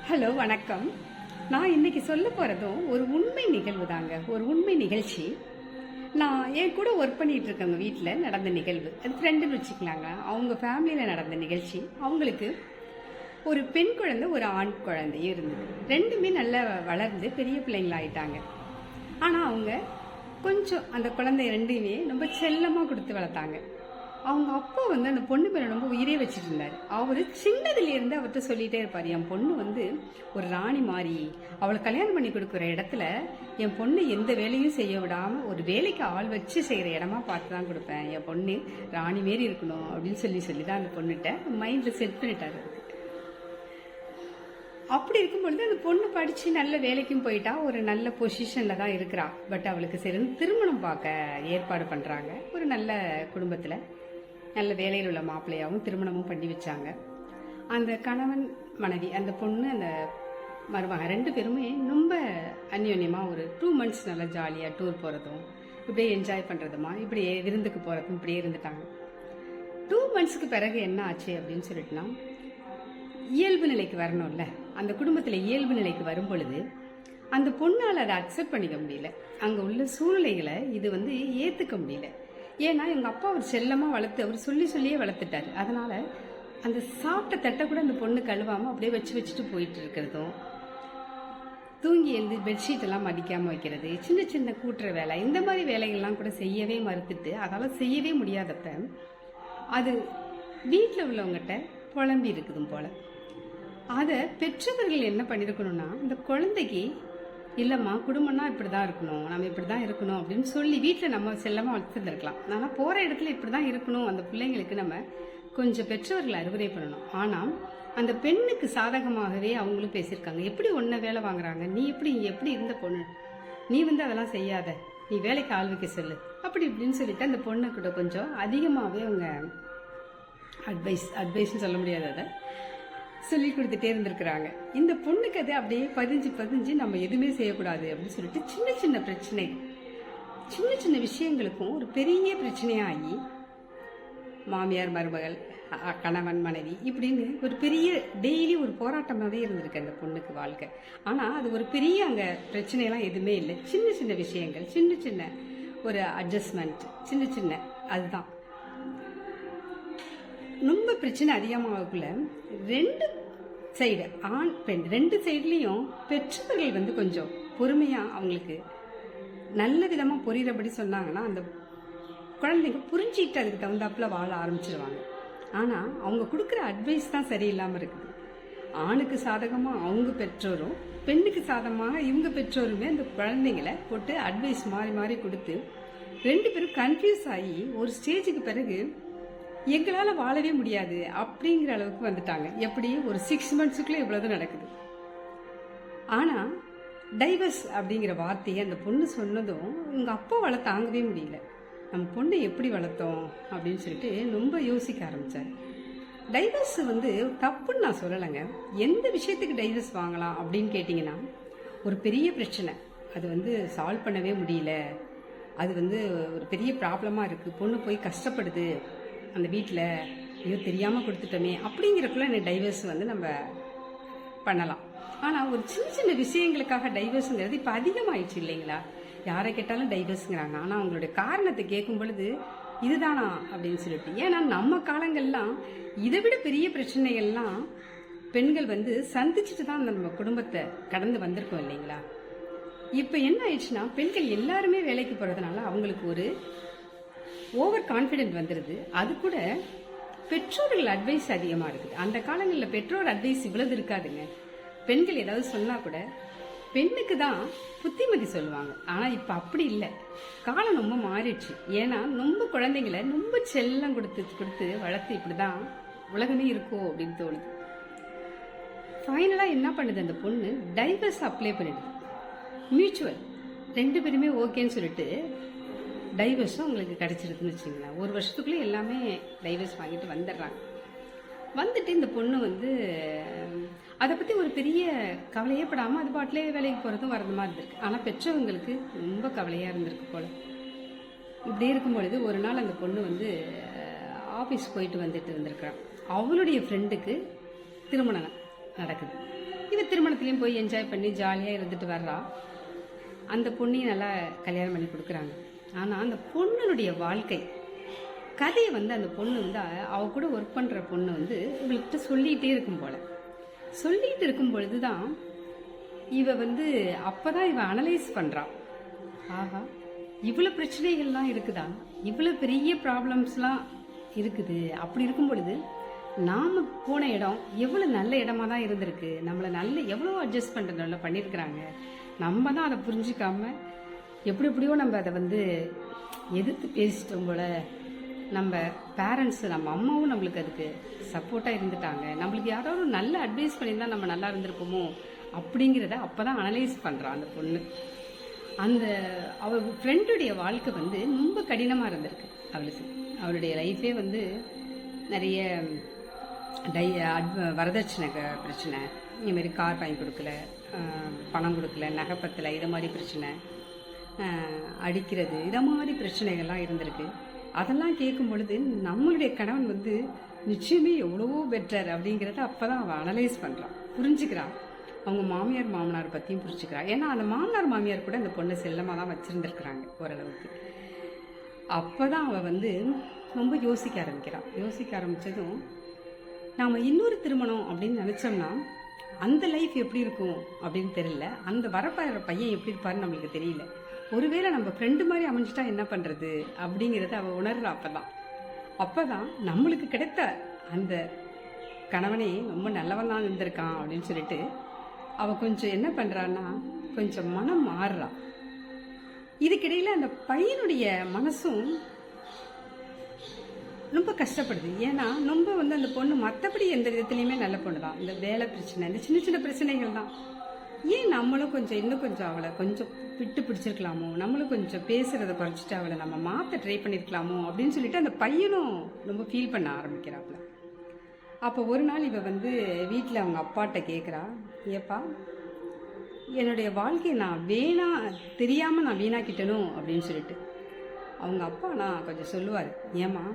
Hello, வணக்கம். நான் இன்னைக்கு சொல்ல போகிறதும் ஒரு உண்மை நிகழ்வு தாங்க. ஒரு உண்மை நிகழ்ச்சி. நான் என் கூட ஒர்க் பண்ணிட்டு இருக்கவங்க வீட்டில் நடந்த நிகழ்வு. அது ஃப்ரெண்டுன்னு வச்சுக்கலாங்க. அவங்க ஃபேமிலியில் நடந்த நிகழ்ச்சி. அவங்களுக்கு ஒரு பெண் குழந்தை, ஒரு ஆண் குழந்தையும் இருந்தது. ரெண்டுமே நல்லா வளர்ந்து பெரிய பிள்ளைங்களாயிட்டாங்க. ஆனால் அவங்க கொஞ்சம் அந்த குழந்தை ரெண்டுமே ரொம்ப செல்லமாக கொடுத்து வளர்த்தாங்க. அவங்க அப்பா அந்த பொண்ணு மேலே ரொம்ப உயிரே வச்சுட்டு இருந்தார். அவர் சின்னதுலேருந்து அவர்கிட்ட சொல்லிகிட்டே இருப்பார், என் பொண்ணு ஒரு ராணி மாதிரி, அவளை கல்யாணம் பண்ணி கொடுக்குற இடத்துல என் பொண்ணு எந்த வேலையும் செய்ய விடாமல் ஒரு வேலைக்கு ஆள் வச்சு செய்கிற இடமா பார்த்து தான் கொடுப்பேன். என் பொண்ணு ராணி மாரி இருக்கணும் அப்படின்னு சொல்லி தான் அந்த பொண்ணுகிட்ட மைண்டில் செட் பண்ணிட்டாரு. அப்படி இருக்கும்பொழுது அந்த பொண்ணு படித்து நல்ல வேலைக்கும் போயிட்டா, ஒரு நல்ல பொசிஷனில் தான் இருக்கிறா. பட் அவளுக்கு சரி திருமணம் பார்க்க ஏற்பாடு பண்ணுறாங்க. ஒரு நல்ல குடும்பத்தில் நல்ல வேலையில் உள்ள மாப்பிள்ளையாகவும் திருமணமும் பண்ணி வச்சாங்க. அந்த கணவன் மனைவி, அந்த பொண்ணு அந்த மருமகன், ரெண்டு பேருமே ரொம்ப அந்யோன்யமாக ஒரு 2 months நல்லா ஜாலியாக டூர் போகிறதும் இப்படியே என்ஜாய் பண்ணுறதுமா, இப்படியே விருந்துக்கு போகிறதும் இப்படியே இருந்துட்டாங்க. 2 monthsக்கு பிறகு என்ன ஆச்சு அப்படின்னு சொல்லிட்டுனா, இயல்பு நிலைக்கு வரணும்ல. அந்த குடும்பத்தில் இயல்பு நிலைக்கு வரும் பொழுது அந்த பொண்ணால் அதை அக்செப்ட் பண்ணிக்க முடியல. அங்கே உள்ள சூழ்நிலைகளை இது ஏற்றுக்க முடியல. ஏன்னா எங்கள் அப்பா அவர் செல்லமாக வளர்த்து, அவர் சொல்லியே வளர்த்துட்டாரு. அதனால் அந்த சாப்பிட்ட தட்டை கூட அந்த பொண்ணு கழுவாமல் அப்படியே வச்சுட்டு போயிட்டு இருக்கிறதும், தூங்கி எழுந்து பெட்ஷீட்டெல்லாம் மடிக்காமல் வைக்கிறது, சின்ன சின்ன கூட்டுற வேலை, இந்த மாதிரி வேலைகள்லாம் கூட செய்யவே மறுத்துட்டு, அதால் செய்யவே முடியாதப்ப அது வீட்டில் உள்ளவங்ககிட்ட புலம்பி இருக்குதும் போல். அதை பெற்றவர்கள் என்ன பண்ணியிருக்கணும்னா, இந்த குழந்தைக்கு இல்லைம்மா குடும்பம்னா இப்படி தான் இருக்கணும், நம்ம இப்படி தான் இருக்கணும் அப்படின்னு சொல்லி வீட்டில் நம்ம செல்லமாக வளர்த்துருந்துருக்கலாம். ஆனால் போகிற இடத்துல இப்படி தான் இருக்கணும், அந்த பிள்ளைங்களுக்கு நம்ம கொஞ்சம் பெற்றவர்கள் அறிவுரை பண்ணணும். ஆனால் அந்த பெண்ணுக்கு சாதகமாகவே அவங்களும் பேசியிருக்காங்க. எப்படி ஒன்றை வேலை வாங்குறாங்க, நீ எப்படி இருந்த பொண்ணு, நீ அதெல்லாம் செய்யாத, நீ வேலைக்கு ஆள் வைக்க சொல்லு, அப்படி இப்படின்னு சொல்லிட்டு அந்த பொண்ணு கூட கொஞ்சம் அதிகமாகவே அவங்க அட்வைஸ்ன்னு சொல்ல முடியாது, அதை சொல்லி கொடுத்துட்டே இருந்திருக்கிறாங்க. இந்த பொண்ணுக்கு அது அப்படியே பதிஞ்சு நம்ம எதுவுமே செய்யக்கூடாது அப்படின்னு சொல்லிட்டு சின்ன சின்ன பிரச்சனை, சின்ன விஷயங்களுக்கும் ஒரு பெரிய பிரச்சனையாகி மாமியார் மருமகள், கணவன் மனைவி இப்படின்னு ஒரு பெரிய டெய்லி ஒரு போராட்டமாகவே இருந்திருக்கு அந்த பொண்ணுக்கு வாழ்க்கை. ஆனால் அது ஒரு பெரிய அங்கே பிரச்சனையெல்லாம் எதுவுமே இல்லை. சின்ன விஷயங்கள், சின்ன ஒரு அட்ஜஸ்ட்மெண்ட், சின்ன அதுதான். ரொம்ப பிரச்சனை அதிகமாகக்குள்ள ரெண்டு சைடு, ஆண் பெண் ரெண்டு சைட்லேயும் பெற்றவர்கள் கொஞ்சம் பொறுமையாக அவங்களுக்கு நல்ல விதமாக புரிகிறபடி சொன்னாங்கன்னா அந்த குழந்தைங்க புரிஞ்சிக்கிட்டு அதுக்கு தகுந்தாப்புல வாழ ஆரம்பிச்சிருவாங்க. ஆனால் அவங்க கொடுக்குற அட்வைஸ் தான் சரியில்லாமல் இருக்குது. ஆணுக்கு சாதகமாக அவங்க பெற்றோரும், பெண்ணுக்கு சாதகமாக இவங்க பெற்றோருமே அந்த குழந்தைங்களை போட்டு அட்வைஸ் மாறி கொடுத்து ரெண்டு பேரும் கன்ஃபியூஸ் ஆகி ஒரு ஸ்டேஜுக்கு பிறகு எங்களால் வாழவே முடியாது அப்படிங்கிற அளவுக்கு வந்துட்டாங்க. எப்படி ஒரு 6 monthsக்குள்ள இவ்வளவு நடக்குது. ஆனால் டைவர்ஸ் அப்படிங்கிற வார்த்தையை அந்த பொண்ணு சொன்னதும் உங்கள் அப்பா தாங்கவே முடியல. நம்ம பொண்ணை எப்படி வளர்த்தோம் அப்படின்னு சொல்லிட்டு ரொம்ப யோசிக்க ஆரம்பித்தார். டைவர்ஸ் தப்புன்னு நான் சொல்லலைங்க. எந்த விஷயத்துக்கு டைவர்ஸ் வாங்கலாம் அப்படின்னு கேட்டிங்கன்னா, ஒரு பெரிய பிரச்சனை அது சால்வ் பண்ணவே முடியல, அது ஒரு பெரிய ப்ராப்ளமாக இருக்குது, பொண்ணு போய் கஷ்டப்படுது அந்த வீட்டில், ஐயோ தெரியாமல் கொடுத்துட்டோமே அப்படிங்கிறக்குள்ள எனக்கு டைவர்ஸ் நம்ம பண்ணலாம். ஆனால் ஒரு சின்ன விஷயங்களுக்காக டைவர்ஸுங்கிறது இப்போ அதிகமாகிடுச்சு இல்லைங்களா? யாரை கேட்டாலும் டைவர்ஸுங்கிறாங்க. ஆனால் அவங்களுடைய காரணத்தை கேட்கும் பொழுது இதுதானா அப்படின்னு சொல்லிட்டு, ஏன்னா நம்ம காலங்கள்லாம் இதை விட பெரிய பிரச்சனைகள்லாம் பெண்கள் சந்திச்சுட்டு தான் நம்ம குடும்பத்தை கடந்து வந்திருக்கோம் இல்லைங்களா? இப்போ என்ன ஆயிடுச்சுன்னா, பெண்கள் எல்லாருமே வேலைக்கு போகிறதுனால அவங்களுக்கு ஒரு ஓவர் கான்ஃபிடென்ட் வந்துடுது. அது கூட பெற்றோர்கள் அட்வைஸ் அதிகமாக இருக்குது. அந்த காலங்களில் பெற்றோர் அட்வைஸ் இவ்வளவு இருக்காதுங்க. பெண்கள் ஏதாவது சொன்னால் கூட பெண்ணுக்கு தான் புத்திமதி சொல்லுவாங்க. ஆனால் இப்போ அப்படி இல்லை. காலம் ரொம்ப மாறிடுச்சு. ஏன்னா ரொம்ப குழந்தைங்களை ரொம்ப செல்லம் கொடுத்து வளர்த்து இப்படி தான் உலகமே இருக்கோ அப்படின்னு தோணுது. ஃபைனலாக என்ன பண்ணுது அந்த பொண்ணு, டைவர்ஸ் அப்ளை பண்ணிடுது. மியூச்சுவல், ரெண்டு பேருமே ஓகேன்னு சொல்லிட்டு டைவர்ஸும் உங்களுக்கு கிடச்சிருக்குன்னு வச்சுங்களேன். 1 வருஷத்துக்குள்ளே எல்லாமே டைவர்ஸ் வாங்கிட்டு வந்துடுறாங்க. வந்துட்டு இந்த பொண்ணு அதை பற்றி ஒரு பெரிய கவலையே படாமல் அது பாட்டிலே வேலைக்கு போகிறதும் வரதுமா இருந்திருக்கு. ஆனால் பெற்றவங்களுக்கு ரொம்ப கவலையாக இருந்திருக்கு போல். இப்படி இருக்கும் பொழுது ஒரு நாள் அந்த பொண்ணு ஆஃபீஸ் போயிட்டு வந்துட்டு இருந்திருக்கிறான். அவளுடைய ஃப்ரெண்டுக்கு திருமணம் நடக்குது. இவ திருமணத்துலேயும் போய் என்ஜாய் பண்ணி ஜாலியாக இருந்துட்டு வர்றா. அந்த பொண்ணையும் நல்லா கல்யாணம் பண்ணி கொடுக்குறாங்க. ஆனால் அந்த பொண்ணுடைய வாழ்க்கை கதையை வந்து அந்த பொண்ணு வந்து அவ கூட ஒர்க் பண்ணுற பொண்ணு வந்து இவள்கிட்ட சொல்லிகிட்டே இருக்கும் போல. சொல்லிகிட்டு இருக்கும் பொழுது தான் இவ வந்து அப்போ தான் இவ அனலைஸ் பண்ணுறான். ஆஹா, இவ்வளோ பிரச்சனைகள்லாம் இருக்குதா, இவ்வளோ பெரிய ப்ராப்ளம்ஸ்லாம் இருக்குது. அப்படி இருக்கும் பொழுது நாம் போன இடம் எவ்வளோ நல்ல இடமா தான் இருந்திருக்கு. நம்மளை எவ்வளோ அட்ஜஸ்ட் பண்ணுறது நல்லா பண்ணியிருக்கிறாங்க. நம்ம தான் அதை புரிஞ்சிக்காம எப்படியோ நம்ம அதை வந்து எதிர்த்து பேசிட்டோம் போல. நம்ம பேரண்ட்ஸு, நம்ம அம்மாவும் நம்மளுக்கு அதுக்கு சப்போர்ட்டாக இருந்துட்டாங்க. நம்மளுக்கு யாராவது நல்ல அட்வைஸ் பண்ணியிருந்தால் நம்ம நல்லா இருந்திருப்போமோ அப்படிங்கிறத அப்போ தான் அனலைஸ் பண்ணுறான் அந்த பொண்ணு. அந்த அவள் ஃப்ரெண்டுடைய வாழ்க்கை வந்து ரொம்ப கடினமாக இருந்திருக்கு அவளுக்கு. அவளுடைய லைஃபே வந்து நிறைய வரதட்சணை பிரச்சனை, இதுமாரி கார் வாங்கி கொடுக்கல, பணம் கொடுக்கல, நகைப்பத்தில், இது மாதிரி பிரச்சனை, அடிக்கிறது, இதை மாதிரி பிரச்சனைகள்லாம் இருந்திருக்கு. அதெல்லாம் கேட்கும் பொழுது நம்மளுடைய கணவன் வந்து நிச்சயமே எவ்வளவோ பெட்டர் அப்படிங்கிறத அப்போ தான் அவள் அனலைஸ் பண்ணுறான், புரிஞ்சுக்கிறான். அவங்க மாமியார் மாமனார் பற்றியும் புரிஞ்சுக்கிறான். ஏன்னா அந்த மாமனார் மாமியார் கூட அந்த பொண்ணை செல்லமாக தான் வச்சுருந்துருக்குறாங்க ஓரளவுக்கு. அப்போ தான் அவள் வந்து ரொம்ப யோசிக்க ஆரம்பிக்கிறான். யோசிக்க ஆரம்பித்ததும் நாம் இன்னொரு திருமணம் அப்படின்னு நினச்சோம்னா அந்த லைஃப் எப்படி இருக்கும் அப்படின்னு தெரியல, அந்த வரப்போகிற பையன் எப்படி இருப்பாருன்னு நம்மளுக்கு தெரியல. ஒருவேளை நம்ம ஃப்ரெண்டு மாதிரி அமைஞ்சிட்டா என்ன பண்ணுறது அப்படிங்கிறத அவள் உணர்றா. அப்போ தான் நம்மளுக்கு கிடைத்த அந்த கணவனே ரொம்ப நல்லவனாக இருந்திருக்கான் அப்படின்னு சொல்லிட்டு அவள் கொஞ்சம் என்ன பண்ணுறான்னா கொஞ்சம் மனம் மாறுறா. இதுக்கிடையில் அந்த பையனுடைய மனசும் ரொம்ப கஷ்டப்படுது. ஏன்னா ரொம்ப வந்து அந்த பொண்ணு மற்றபடி எந்த விதத்துலையுமே நல்ல பொண்ணு தான். இந்த வேலை பிரச்சனை, இந்த சின்ன சின்ன பிரச்சனைகள் தான். ஏன் நம்மளும் இன்னும் கொஞ்சம் அவளை கொஞ்சம் விட்டு பிடிச்சிருக்கலாமோ, நம்மளும் கொஞ்சம் பேசுகிறத குறைச்சிட்டு அவளை நம்ம மாற்ற ட்ரை பண்ணியிருக்கலாமோ அப்படின்னு சொல்லிட்டு அந்த பையனும் ரொம்ப ஃபீல் பண்ண ஆரம்பிக்கிறாப்புல. அப்போ ஒரு நாள் இவ வந்து வீட்டில் அவங்க அப்பாட்ட கேட்குறா, ஏப்பா என்னுடைய வாழ்க்கையை நான் தெரியாமல் நான் வீணாக்கிட்டணும் அப்படின்னு சொல்லிட்டு. அவங்க அப்பா நான் கொஞ்சம் சொல்லுவார், ஏம்மா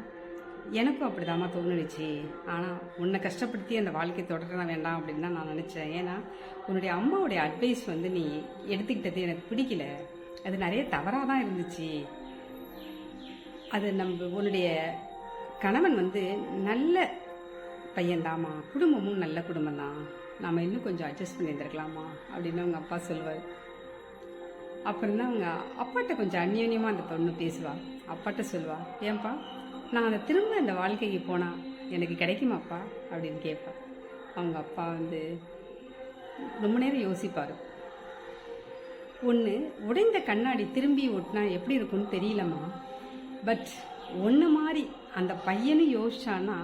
எனக்கும் அப்படிதாம்மா தோணுச்சு, ஆனால் உன்னை கஷ்டப்படுத்தி அந்த வாழ்க்கையை தொடர வேண்டாம் அப்படின்னு தான் நான் நினச்சேன். ஏன்னா உன்னுடைய அம்மாவுடைய அட்வைஸ் வந்து நீ எடுத்துக்கிட்டது எனக்கு பிடிக்கல, அது நிறைய தவறாக தான் இருந்துச்சு. அது உன்னுடைய கணவன் வந்து நல்ல பையன்தாம்மா, குடும்பமும் நல்ல குடும்பம் தான், நாம் இன்னும் கொஞ்சம் அட்ஜஸ்ட் பண்ணியிருந்துருக்கலாமா அப்படின்னு அவங்க அப்பா சொல்லுவார். அப்புறம் தான் அவங்க அப்பாட்ட கொஞ்சம் அந்யோன்யமாக அந்த பொண்ணு பேசுவாள். அப்பாட்ட சொல்லுவா, ஏன்பா நான் திரும்ப அந்த வாழ்க்கைக்கு போனால் எனக்கு கிடைக்குமாப்பா அப்படின்னு கேட்பா. அவங்க அப்பா வந்து ரொம்ப நேரம் யோசிப்பார். ஒன்று உடைந்த கண்ணாடி திரும்பி ஓட்டினா எப்படி இருக்கும்னு தெரியலம்மா, பட் ஒன்று மாதிரி அந்த பையனும் யோசிச்சான்னா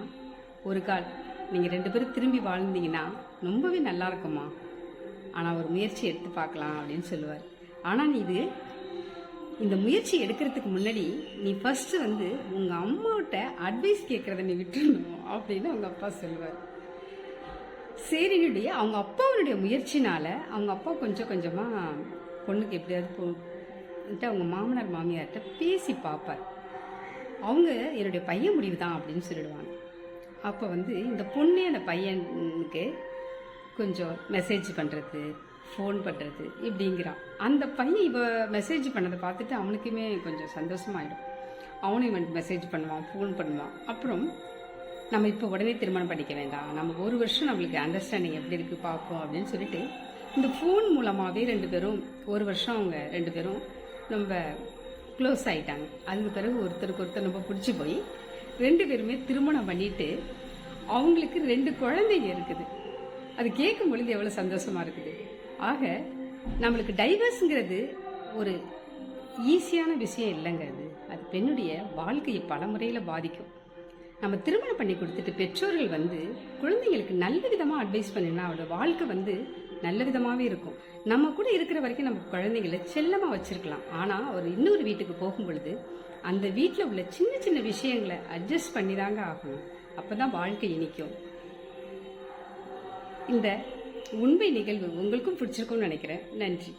ஒரு கால் நீங்கள் 2 பேரும் திரும்பி வாழ்ந்தீங்கன்னா ரொம்பவே நல்லா இருக்குமா, ஆனால் ஒரு முயற்சி எடுத்து பார்க்கலாம் அப்படின்னு சொல்லுவார். ஆனால் நீ இந்த முயற்சி எடுக்கிறதுக்கு முன்னாடி நீ ஃபர்ஸ்ட் வந்து உங்கள் அம்மாவிட்ட அட்வைஸ் கேட்குறத நீ விட்டுருணும் அப்படின்னு அவங்க அப்பா சொல்லுவார். சரினுடைய அவங்க அப்பாவுடைய முயற்சினால அவங்க அப்பா கொஞ்சம் கொஞ்சமாக பொண்ணுக்கு எப்படியாவது போட்டு அவங்க மாமனார் மாமியார்கிட்ட பேசி பார்ப்பார். அவங்க என்னுடைய பையன் முடிவு தான் அப்படின்னு சொல்லிடுவாங்க. அப்போ வந்து இந்த பொண்ணே அந்த பையனுக்கு கொஞ்சம் மெசேஜ் பண்ணுறது, ஃபோன் பண்ணுறது இப்படிங்கிறான். அந்த பையன் இவ மெசேஜ் பண்ணதை பார்த்துட்டு அவனுக்குமே கொஞ்சம் சந்தோஷமாயிடும். அவனும் இவனுக்கு மெசேஜ் பண்ணுவான், ஃபோன் பண்ணுவான். அப்புறம் நம்ம இப்போ உடனே திருமணம் பண்ணிக்க வேண்டாம், நம்ம 1 வருஷம் நம்மளுக்கு அண்டர்ஸ்டாண்டிங் எப்படி இருக்குது பார்ப்போம் அப்படின்னு சொல்லிட்டு இந்த ஃபோன் மூலமாகவே 2 பேரும் 1 வருஷம் அவங்க 2 பேரும் ரொம்ப க்ளோஸ் ஆகிட்டாங்க. அதுக்கு பிறகு ஒருத்தருக்கு ஒருத்தர் ரொம்ப பிடிச்சி போய் 2 பேருமே திருமணம் பண்ணிட்டு அவங்களுக்கு 2 குழந்தைங்க இருக்குது. அது கேட்கும் பொழுது எவ்வளோ சந்தோஷமாக இருக்குது. ஆக நம்மளுக்கு டைவர்ஸுங்கிறது ஒரு ஈஸியான விஷயம் இல்லைங்க. அது பெண்ணுடைய வாழ்க்கையை பல முறையில் பாதிக்கும். நம்ம திருமணம் பண்ணி கொடுத்துட்டு பெற்றோர்கள் வந்து குழந்தைங்களுக்கு நல்ல விதமாக அட்வைஸ் பண்ணினா அவளோட வாழ்க்கை வந்து நல்ல விதமாகவே இருக்கும். நம்ம கூட இருக்கிற வரைக்கும் நம்ம குழந்தைங்களை செல்லமாக வச்சுருக்கலாம். ஆனால் ஒரு இன்னொரு வீட்டுக்கு போகும் பொழுது அந்த வீட்டில் உள்ள சின்ன சின்ன விஷயங்களை அட்ஜஸ்ட் பண்ணி தாங்க ஆகணும். அப்போ தான் வாழ்க்கை இனிக்கும். இந்த உண்மை நிகழ்வு உங்களுக்கும் பிடிச்சிருக்கும்னு நினைக்கிறேன். நன்றி.